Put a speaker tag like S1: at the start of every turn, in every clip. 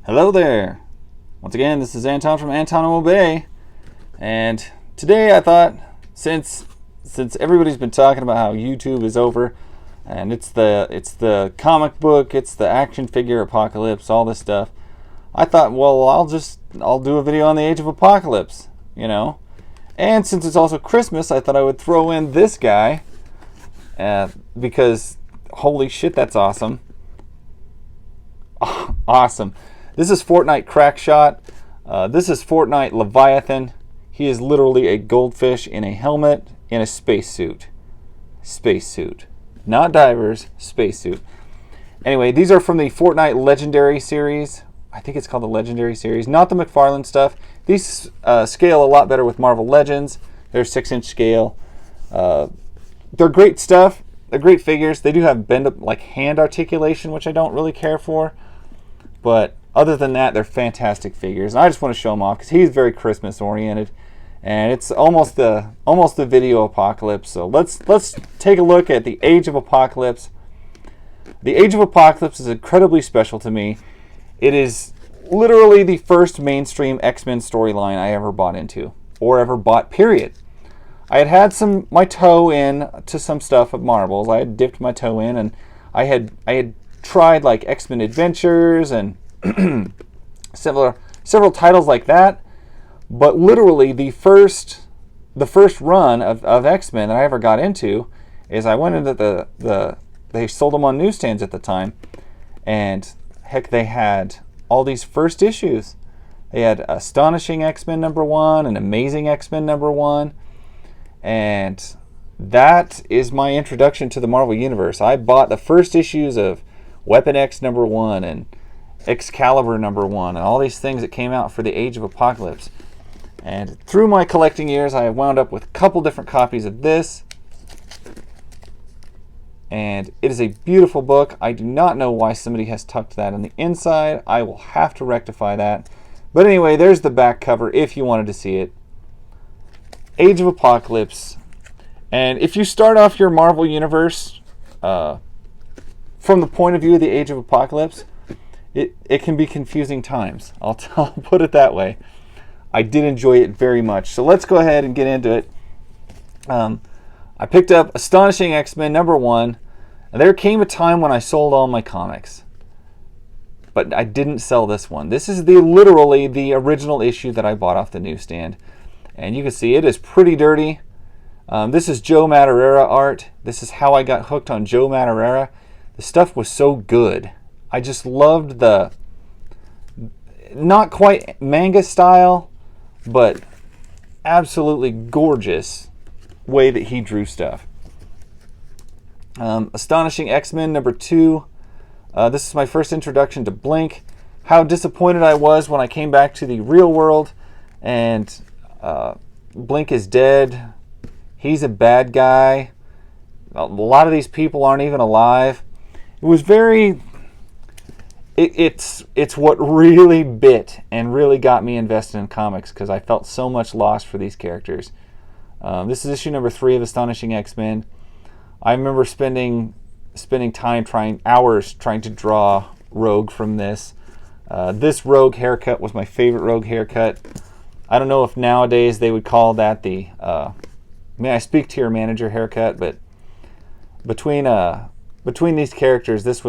S1: Hello there. Once again, this is Anton from Anton Obey, and today I thought, since everybody's been talking about how YouTube is over, and it's the comic book, it's the action figure apocalypse, all this stuff, I thought, well, I'll do a video on the Age of Apocalypse, and since it's also Christmas, I thought I would throw in this guy, because holy shit, that's awesome. Awesome. This is Fortnite Crackshot. This is Fortnite Leviathan. He is literally a goldfish in a helmet in a spacesuit. Spacesuit. Not divers, spacesuit. Anyway, these are from the Fortnite Legendary series. I think it's called the Legendary series, not the McFarlane stuff. These scale a lot better with Marvel Legends. They're 6-inch scale. They're great stuff. They're great figures. They do have bend-up, like hand articulation, which I don't really care for. But other than that, they're fantastic figures. And I just want to show them off because he's very Christmas oriented, and it's almost the video apocalypse. So let's take a look at the Age of Apocalypse. The Age of Apocalypse is incredibly special to me. It is literally the first mainstream X-Men storyline I ever bought into, or ever bought, period. I had my toe in to some stuff at Marvel's. I had dipped my toe in, and I had tried like X-Men Adventures and several titles like that, but literally the first run of X-Men that I ever got into is I went into they sold them on newsstands at the time, and heck, they had all these first issues. They had Astonishing XMen #1 and Amazing XMen #1, and that is my introduction to the Marvel Universe. I bought the first issues of Weapon X #1 and Excalibur #1 and all these things that came out for the Age of Apocalypse. And through my collecting years, I have wound up with a couple different copies of this. And it is a beautiful book. I do not know why somebody has tucked that on the inside. I will have to rectify that. But anyway, there's the back cover if you wanted to see it. Age of Apocalypse. And if you start off your Marvel Universe from the point of view of the Age of Apocalypse, it can be confusing times. I'll put it that way. I did enjoy it very much. So let's go ahead and get into it. I picked up Astonishing X-Men #1, and there came a time when I sold all my comics. But I didn't sell this one. This is literally the original issue that I bought off the newsstand. And you can see it is pretty dirty. This is Joe Madureira art. This is how I got hooked on Joe Madureira. The stuff was so good. I just loved the, not quite manga style, but absolutely gorgeous way that he drew stuff. Astonishing X-Men #2. This is my first introduction to Blink. How disappointed I was when I came back to the real world and Blink is dead. He's a bad guy. A lot of these people aren't even alive. It was very... It's what really bit and really got me invested in comics because I felt so much lost for these characters. This is issue #3 of Astonishing X-Men. I remember spending hours trying to draw Rogue from this. This Rogue haircut was my favorite Rogue haircut. I don't know if nowadays they would call that the may I speak to your manager haircut, but between these characters, this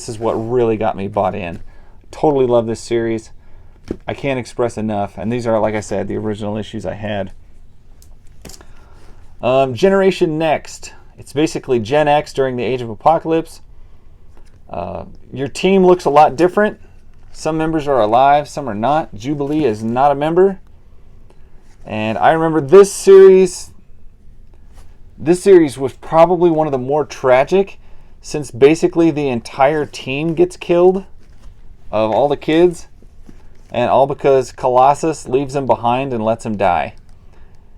S1: is what really got me bought in. Totally love this series. I can't express enough. And these are, like I said, the original issues I had. Generation Next. It's basically Gen X during the Age of Apocalypse. Your team looks a lot different. Some members are alive, some are not. Jubilee is not a member. And I remember this series was probably one of the more tragic, since basically the entire team gets killed of all the kids, and all because Colossus leaves them behind and lets them die.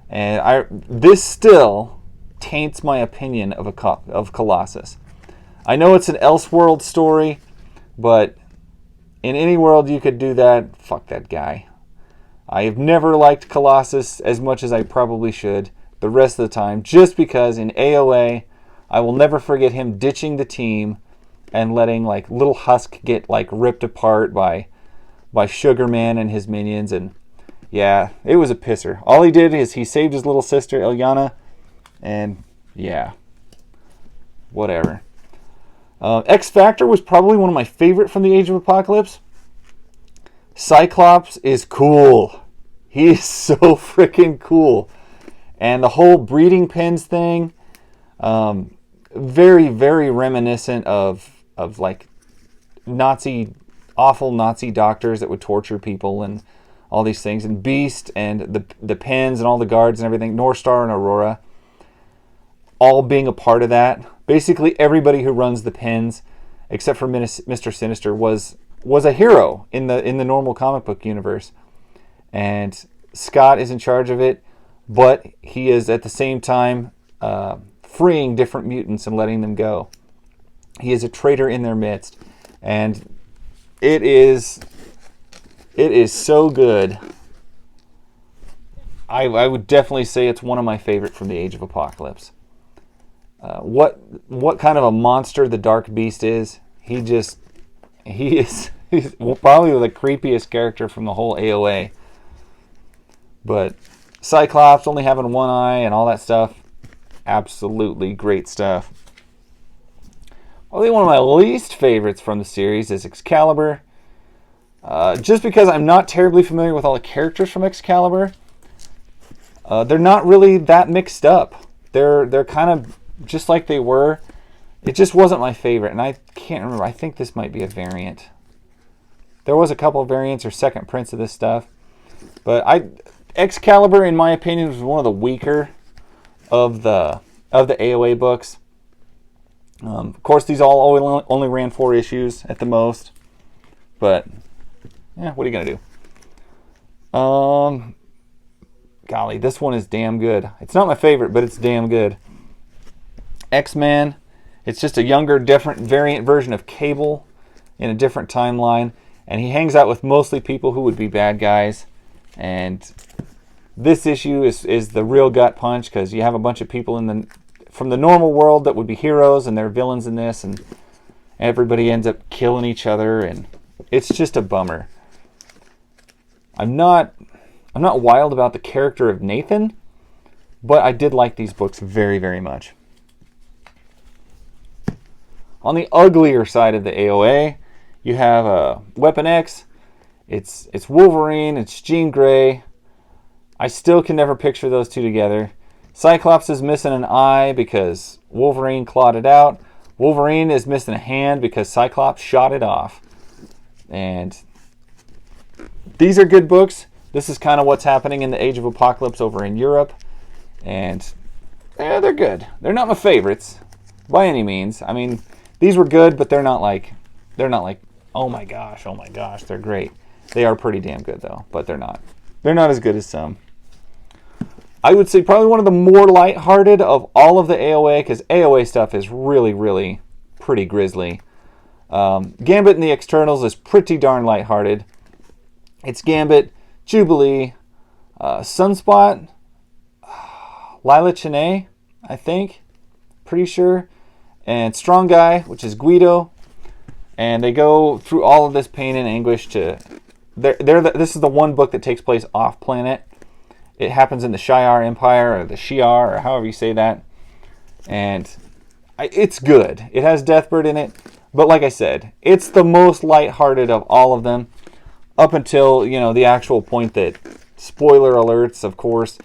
S1: And this still taints my opinion of Colossus. I know it's an Elseworld story, but in any world you could do that, fuck that guy. I have never liked Colossus as much as I probably should the rest of the time, just because in AOA I will never forget him ditching the team and letting like little Husk get like ripped apart by Sugarman and his minions. And yeah, it was a pisser. All he did is he saved his little sister Ilyana, and yeah, whatever. X Factor was probably one of my favorite from the Age of Apocalypse. Cyclops is cool. He is so freaking cool. And the whole breeding pens thing, very, very reminiscent of like awful Nazi doctors that would torture people and all these things. And Beast and the pens and all the guards and everything, North Star and Aurora, all being a part of that. Basically, everybody who runs the pens, except for Mr. Sinister, was a hero in the normal comic book universe. And Scott is in charge of it, but he is at the same time freeing different mutants and letting them go. He is a traitor in their midst, and it is so good. I would definitely say it's one of my favorite from the Age of Apocalypse. What kind of a monster the Dark Beast is? He's probably the creepiest character from the whole AOA. But Cyclops only having one eye and all that stuff, absolutely great stuff. Probably one of my least favorites from the series is Excalibur. Just because I'm not terribly familiar with all the characters from Excalibur. They're not really that mixed up. They're kind of just like they were. It just wasn't my favorite, and I can't remember. I think this might be a variant. There was a couple of variants or second prints of this stuff, but Excalibur, in my opinion, was one of the weaker of the AOA books. Of course, these all only ran 4 issues at the most, but yeah, what are you gonna do? Golly, this one is damn good. It's not my favorite, but it's damn good. X-Men. It's just a younger, different variant version of Cable in a different timeline, and he hangs out with mostly people who would be bad guys. And this issue is the real gut punch, because you have a bunch of people from the normal world that would be heroes, and they're villains in this, and everybody ends up killing each other, and it's just a bummer. I'm not wild about the character of Nathan, but I did like these books very, very much. On the uglier side of the AOA, you have Weapon X. It's Wolverine, it's Jean Grey. I still can never picture those two together. Cyclops is missing an eye because Wolverine clawed it out. Wolverine is missing a hand because Cyclops shot it off. And these are good books. This is kind of what's happening in the Age of Apocalypse over in Europe. And yeah, they're good. They're not my favorites by any means. I mean, these were good, but they're not like, oh my gosh, they're great. They are pretty damn good though, but they're not as good as some. I would say probably one of the more lighthearted of all of the AOA, because AOA stuff is really, really pretty grisly. Gambit and the Externals is pretty darn lighthearted. It's Gambit, Jubilee, Sunspot, Lila Cheney, I think, pretty sure, and Strong Guy, which is Guido, and they go through all of this pain and anguish to. This is the one book that takes place off planet. It happens in the Shi'ar Empire, or the Shi'ar, or however you say that, and it's good. It has Deathbird in it, but like I said, it's the most lighthearted of all of them, up until the actual point that, spoiler alerts, of course,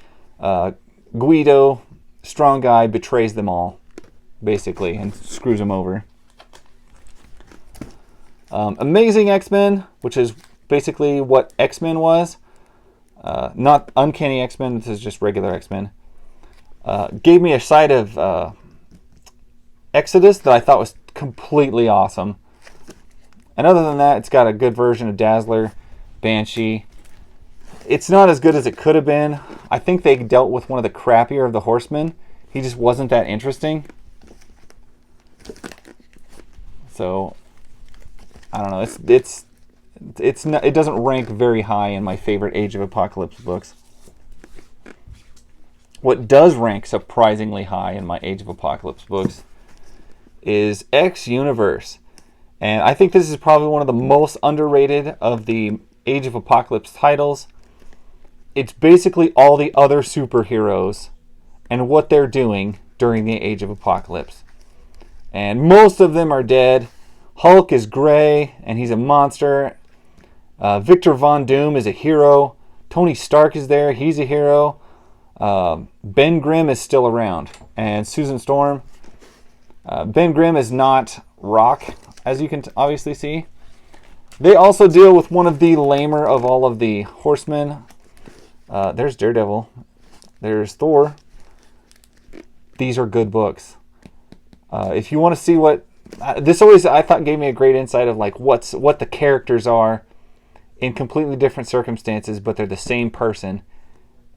S1: Guido, Strong Guy, betrays them all, basically, and screws them over. Amazing X-Men, which is basically what X-Men was. Not Uncanny X-Men, this is just regular X-Men. Gave me a side of Exodus that I thought was completely awesome. And other than that, it's got a good version of Dazzler, Banshee. It's not as good as it could have been. I think they dealt with one of the crappier of the Horsemen. He just wasn't that interesting. So, I don't know. It doesn't rank very high in my favorite Age of Apocalypse books. What does rank surprisingly high in my Age of Apocalypse books is X Universe. And I think this is probably one of the most underrated of the Age of Apocalypse titles. It's basically all the other superheroes and what they're doing during the Age of Apocalypse. And most of them are dead. Hulk is gray, and he's a monster. Victor Von Doom is a hero. Tony Stark is there. He's a hero. Ben Grimm is still around. And Susan Storm. Ben Grimm is not Rock, as you can obviously see. They also deal with one of the lamer of all of the horsemen. There's Daredevil. There's Thor. These are good books. If you want to see what... this always, I thought, gave me a great insight of like what the characters are in completely different circumstances, but they're the same person,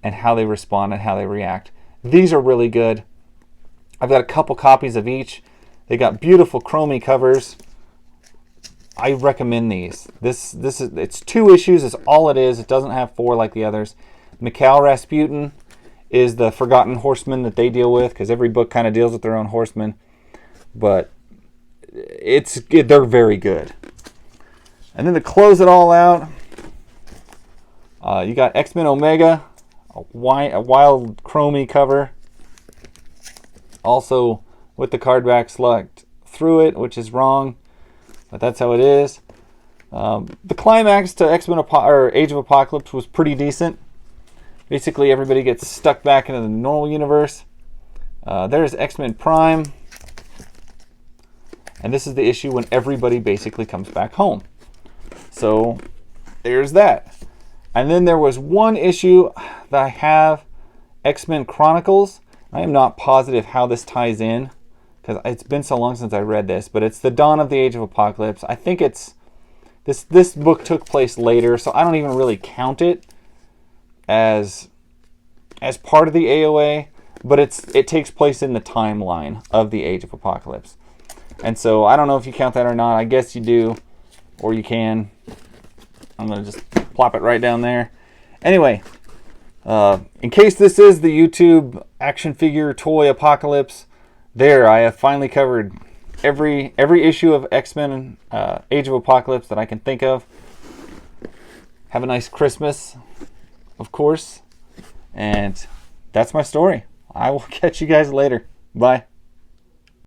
S1: and how they respond and how they react. These are really good. I've got a couple copies of each. They got beautiful chromy covers. I recommend these. It's 2 issues. It's all it is. It doesn't have 4 like the others. Mikhail Rasputin is the forgotten horseman that they deal with, because every book kind of deals with their own horseman. But they're very good. And then to close it all out, you got X-Men Omega, a wild chromy cover. Also with the card back select through it, which is wrong, but that's how it is. The climax to X-Men Age of Apocalypse was pretty decent. Basically, everybody gets stuck back into the normal universe. There's X-Men Prime. And this is the issue when everybody basically comes back home. So, there's that. And then there was one issue that I have, X-Men Chronicles. I am not positive how this ties in, because it's been so long since I read this, but it's the dawn of the Age of Apocalypse. I think it's... This book took place later, so I don't even really count it as part of the AOA, but it takes place in the timeline of the Age of Apocalypse. And so I don't know if you count that or not. I guess you do, or you can. I'm going to just plop it right down there. Anyway, in case this is the YouTube action figure toy apocalypse, there I have finally covered every issue of X-Men Age of Apocalypse that I can think of. Have a nice Christmas, of course. And that's my story. I will catch you guys later. Bye.